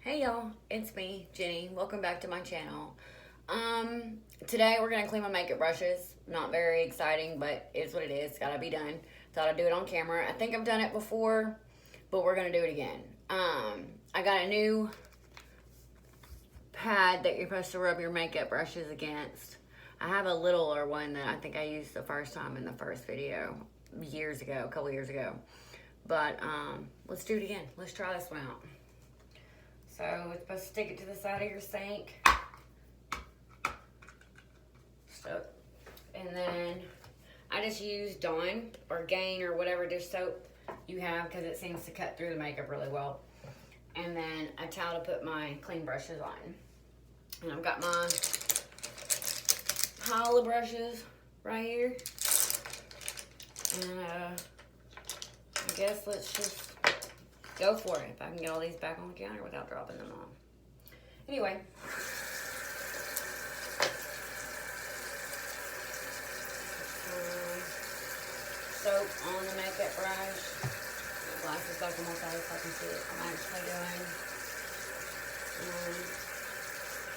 Hey y'all, it's me, Jenny. Welcome back to my channel. Today we're gonna clean my makeup brushes. Not very exciting, but it's what it is. Gotta be done. Thought I'd do it on camera. I think I've done it before, but we're gonna do it again. I got a new pad that you're supposed to rub your makeup brushes against. I have a littler one that I think I used the first time in the first video years ago, a couple years ago. But let's do it again. Let's try this one out. So it's supposed to stick it to the side of your sink. So, and then I just use Dawn or Gain or whatever dish soap you have because it seems to cut through the makeup really well. And then a towel to put my clean brushes on. And I've got my pile of brushes right here. And I guess let's just go for it. If I can get all these back on the counter without dropping them all. Anyway. Soap on the makeup brush. My glasses back on my face so I can see what I'm actually doing.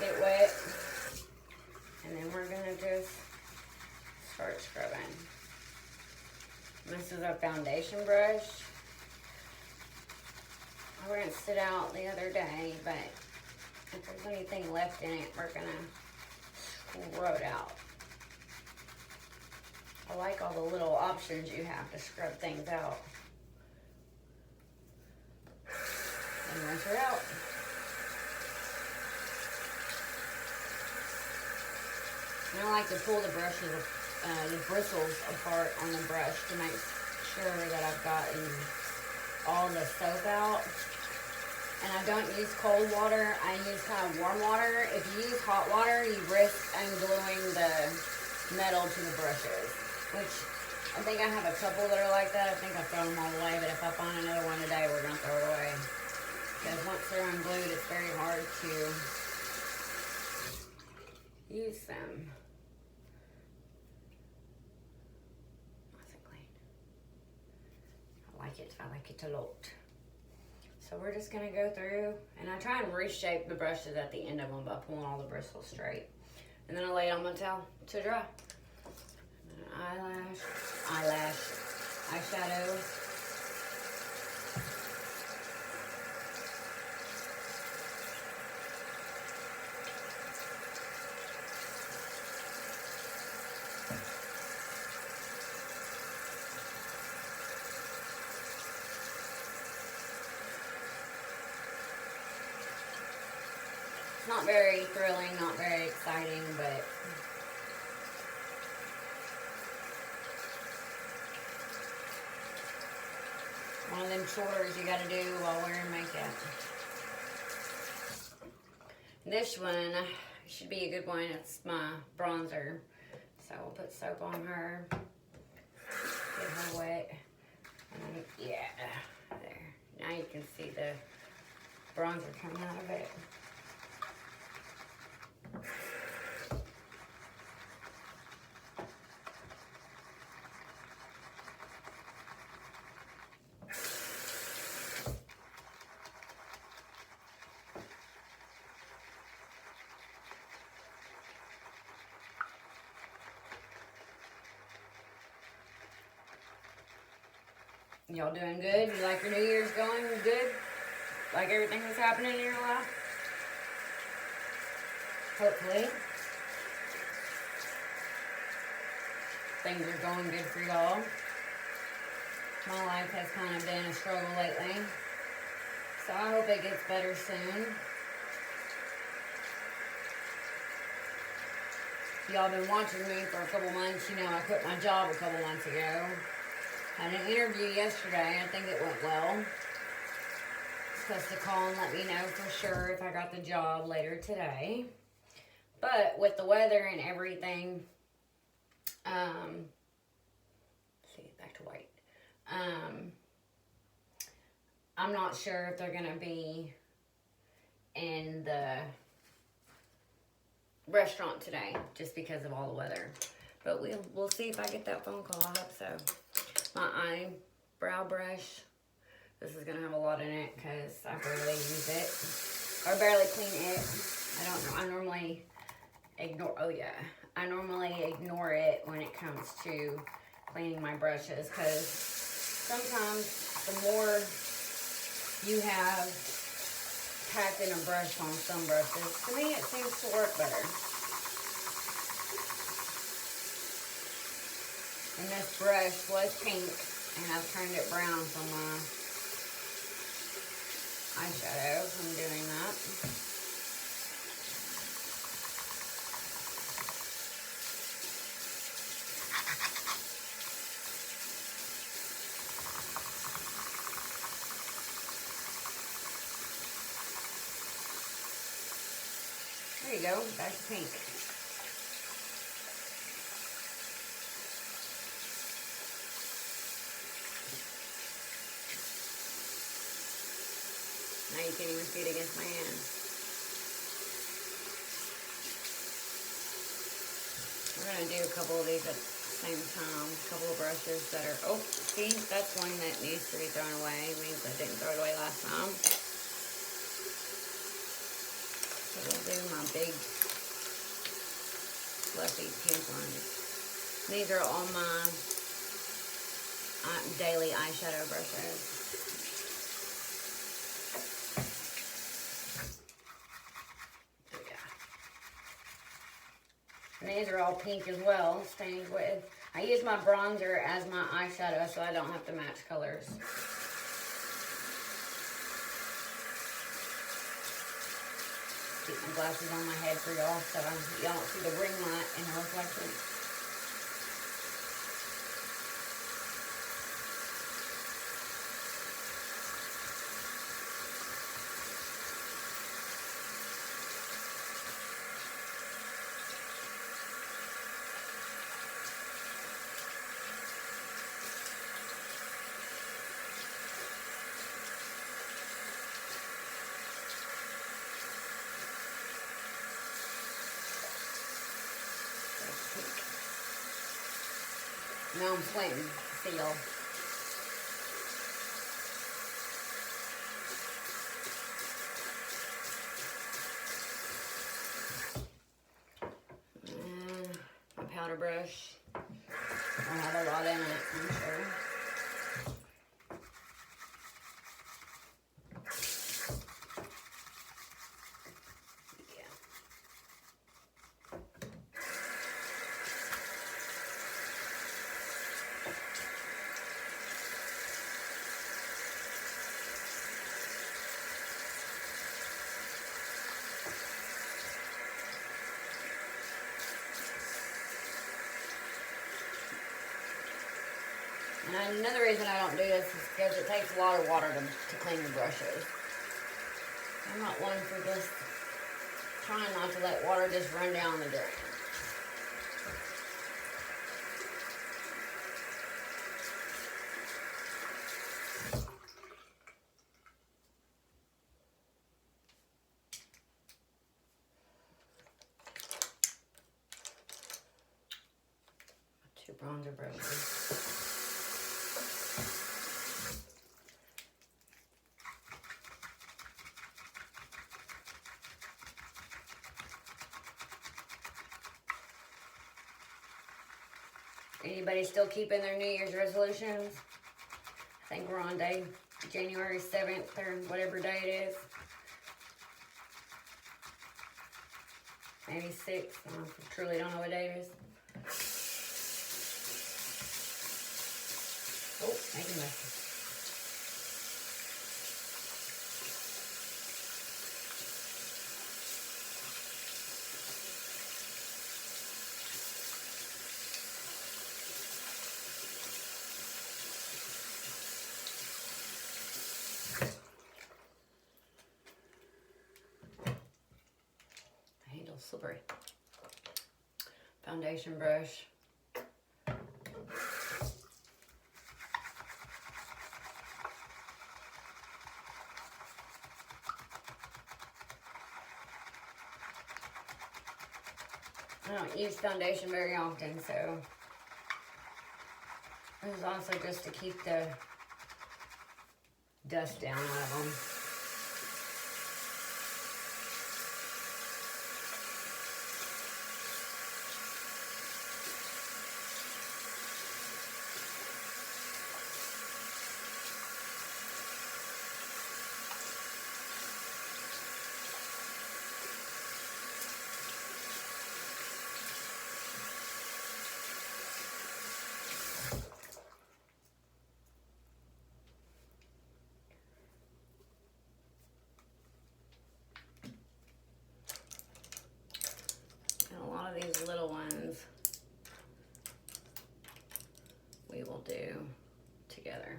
Get it wet. And then we're going to just start scrubbing. This is a foundation brush. I rinsed it out the other day, but if there's anything left in it, we're going to scrub it out. I like all the little options you have to scrub things out. And rinse it out. And I like to pull the brushes, the bristles apart on the brush to make sure that I've gotten all the soap out. And I don't use cold water, I use kind of warm water. If you use hot water, you risk ungluing the metal to the brushes, which I think I have a couple that are like that. I think I've thrown them all away, but if I find another one today, we're gonna throw it away. Because once they're unglued, it's very hard to use them. Nice and clean. I like it a lot. So we're just gonna go through, and I try and reshape the brushes at the end of them by pulling all the bristles straight. And then I lay it on my towel to dry. Eyeshadow. It's not very thrilling, not very exciting, but one of them chores you gotta do while wearing makeup. This one should be a good one. It's my bronzer. So we'll put soap on her, get her wet, and yeah, there. Now you can see the bronzer coming out of it. Y'all doing good? You like your New Year's going good? Like everything that's happening in your life? Hopefully. Things are going good for y'all. My life has kind of been a struggle lately. So I hope it gets better soon. Y'all been watching me for a couple months. You know I quit my job a couple months ago. Had an interview yesterday. I think it went well. Supposed to call and let me know for sure if I got the job later today. But with the weather and everything, see, back to white. I'm not sure if they're gonna be in the restaurant today just because of all the weather. But we'll see if I get that phone call. I hope so. My eyebrow brush. This is going to have a lot in it because I barely use it. or barely clean it. I don't know. I normally ignore, oh yeah. I normally ignore it when it comes to cleaning my brushes because sometimes the more you have packed in a brush on some brushes, to me it seems to work better. And this brush was pink, and I've turned it brown from my eyeshadow from doing that. There you go, back to pink. Now you can't even see it against my hand. We're going to do a couple of these at the same time. A couple of brushes that are, oh, see, that's one that needs to be thrown away. It means I didn't throw it away last time. So we'll do my big fluffy pink ones. These are all my daily eyeshadow brushes. And these are all pink as well, stained with. I use my bronzer as my eyeshadow so I don't have to match colors. Keep my glasses on my head for y'all so y'all don't see the ring light in the reflection. Now I'm sweating, see y'all. And my powder brush. I have a lot in it, I'm sure. And another reason I don't do this is because it takes a lot of water to clean your brushes. I'm not one for just trying not to let water just run down the drain. Two bronzer brushes. Anybody still keeping their New Year's resolutions? I think we're on January 7th or whatever day it is. Maybe 6th. I truly don't know what day it is. Oh, making messes. Slippery. Foundation brush. I don't use foundation very often, so this is also just to keep the dust down out of them. we'll do together.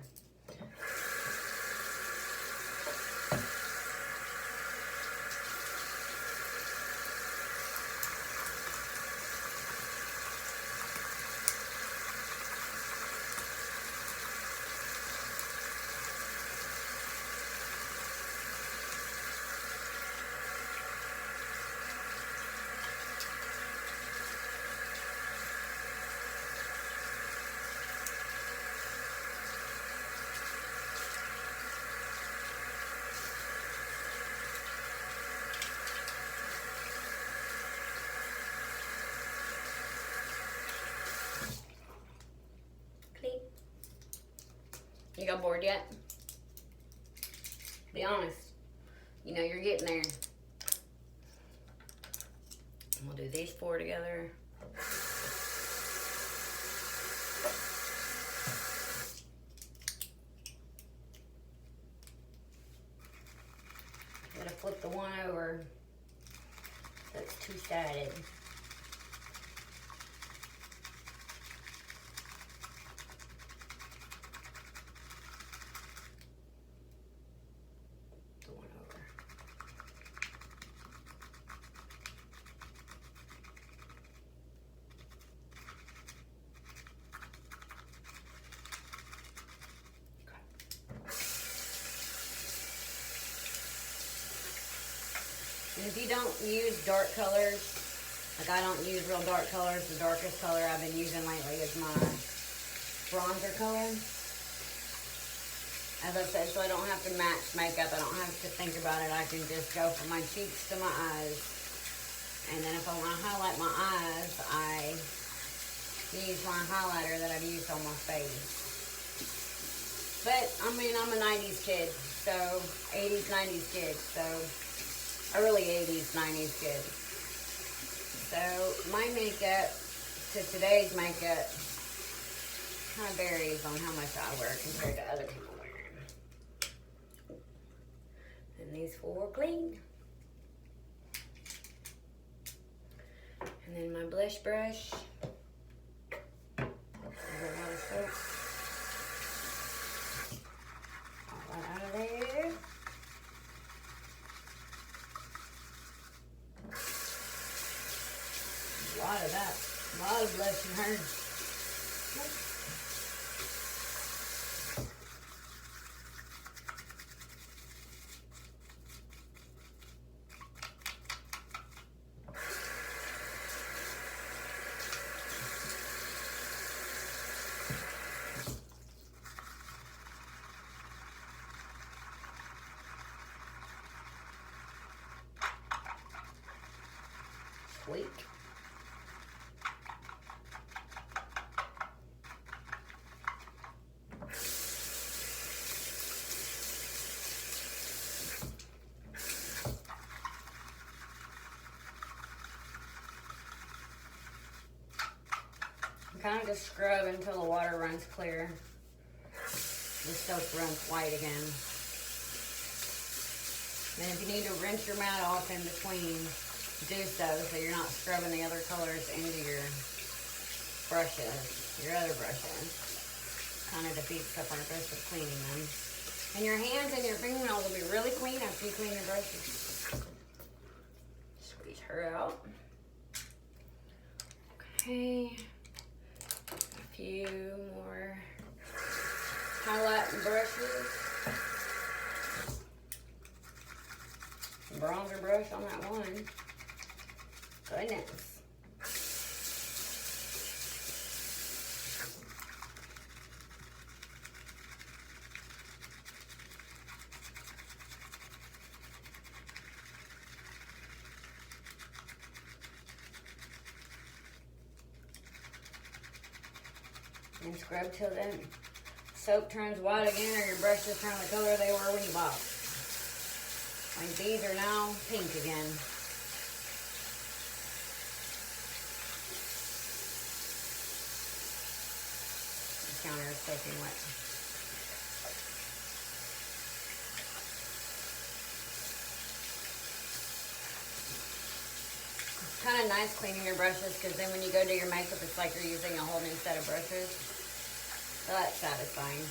You got bored yet? Be honest. You know you're getting there. And we'll do these 4 together. I'm gonna flip the one over that's two-sided. And if you don't use dark colors, like I don't use real dark colors, the darkest color I've been using lately is my bronzer color. As I said, so I don't have to match makeup, I don't have to think about it, I can just go from my cheeks to my eyes. And then if I want to highlight my eyes, I use my highlighter that I've used on my face. But, I mean, I'm a 90s kid, so 80s, 90s kid, so early 80s, 90s kid. So my makeup to today's makeup kind of varies on how much I wear compared to other people wearing. And these 4 clean. And then my blush brush. A lot of soap. All right out of there. A lot of that. A lot of blush in her. Sweet. Kind of just scrub until the water runs clear. The soap runs white again. And if you need to rinse your mat off in between, do so you're not scrubbing the other colors into your brushes, your other brushes. Kind of defeats the purpose of cleaning them. And your hands and your fingernails will be really clean after you clean your brushes. Squeeze her out. Okay. A few more highlighting brushes. Bronzer brush on that one. Goodness. And scrub till the soap turns white again, or your brushes turn the color they were when you bought. Like these are now pink again. The counter is soaking wet. It's kind of nice cleaning your brushes because then when you go do your makeup, it's like you're using a whole new set of brushes. So that's satisfying.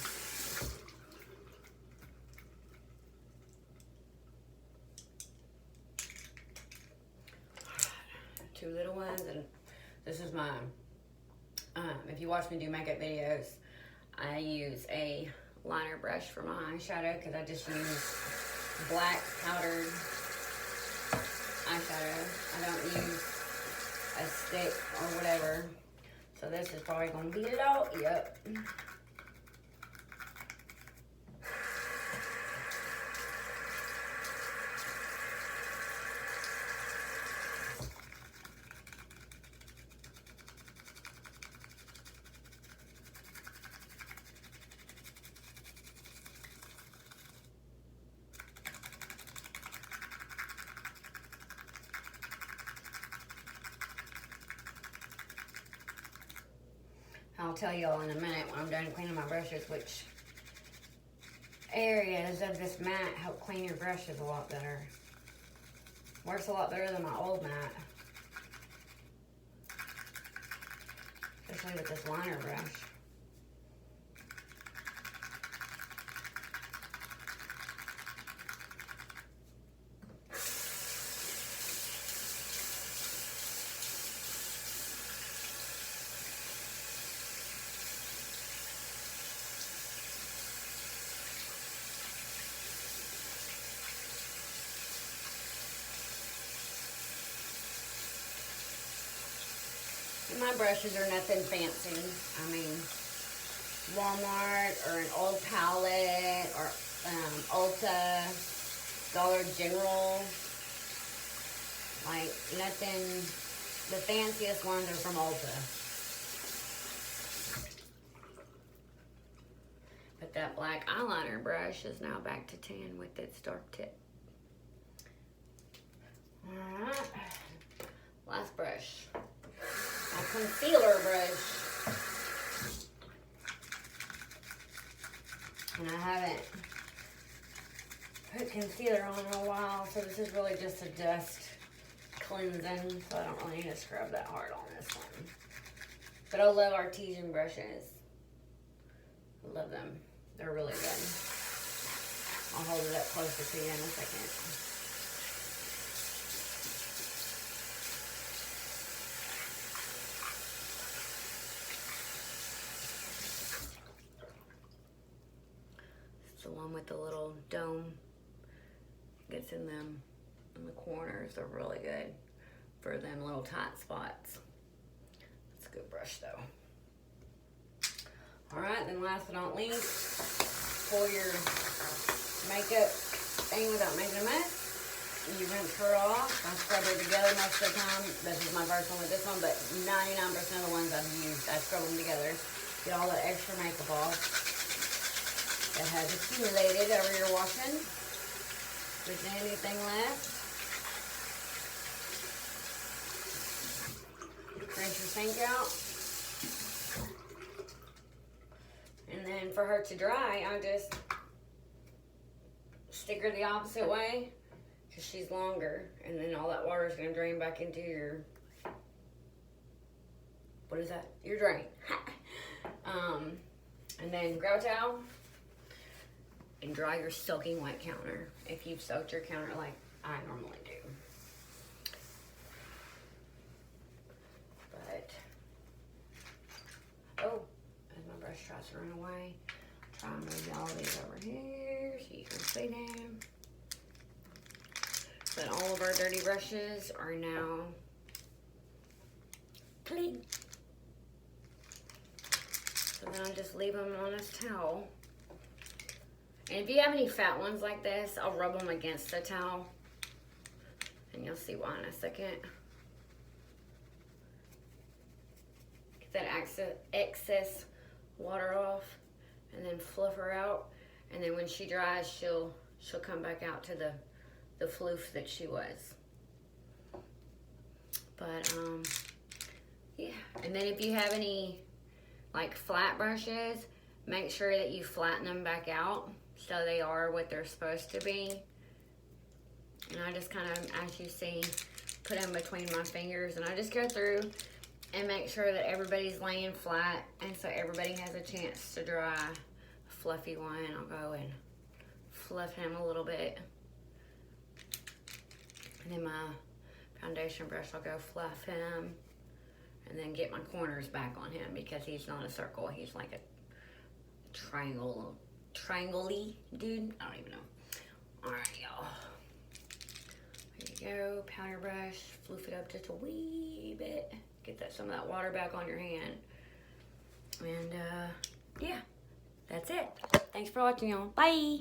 Two little ones, and this is my, if you watch me do makeup videos, I use a liner brush for my eyeshadow because I just use black powdered eyeshadow. I don't use a stick or whatever. So this is probably going to be low. Yep. I'll tell y'all in a minute when I'm done cleaning my brushes which areas of this mat help clean your brushes a lot better. Works a lot better than my old mat. Especially with this liner brush. My brushes are nothing fancy. I mean, Walmart or an old palette or Ulta, Dollar General. Like nothing, the fanciest ones are from Ulta. But that black eyeliner brush is now back to 10 with its dark tip. Alright, last brush. A concealer brush. And I haven't put concealer on in a while, so this is really just a dust cleansing, so I don't really need to scrub that hard on this one. But I love Artesian brushes. I love them. They're really good. I'll hold it up closer to you in a second. The one with the little dome gets in them in the corners. They're really good for them little tight spots. It's a good brush though. Alright, then last but not least, for your makeup thing without making a mess, you rinse her off. I scrub her together most of the time. This is my first one with this one, but 99% of the ones I've used, I scrub them together. Get all that extra makeup off that has accumulated over your washing. If there's anything left, rinse your sink out. And then for her to dry, I just stick her the opposite way because she's longer. And then all that water is going to drain back into your, what is that? Your drain. And then grab a towel and dry your soaking wet counter if you've soaked your counter like I normally do. But, oh, as my brush tries to run away, try and move all these over here so you can see them. But all of our dirty brushes are now clean. So then I just leave them on this towel. And if you have any fat ones like this, I'll rub them against the towel. And you'll see why in a second. Get that excess water off. And then fluff her out. And then when she dries, she'll come back out to the floof that she was. But, yeah. And then if you have any, like, flat brushes, make sure that you flatten them back out so they are what they're supposed to be. And I just kind of, as you see, put them between my fingers and I just go through and make sure that everybody's laying flat, and so everybody has a chance to dry. Fluffy one, I'll go and fluff him a little bit. And then my foundation brush, I'll go fluff him. And then get my corners back on him because he's not a circle. He's like a triangle-y dude. I don't even know. All right, y'all. There you go. Powder brush. Floof it up just a wee bit. Get some of that water back on your hand. And yeah, that's it. Thanks for watching, y'all. Bye.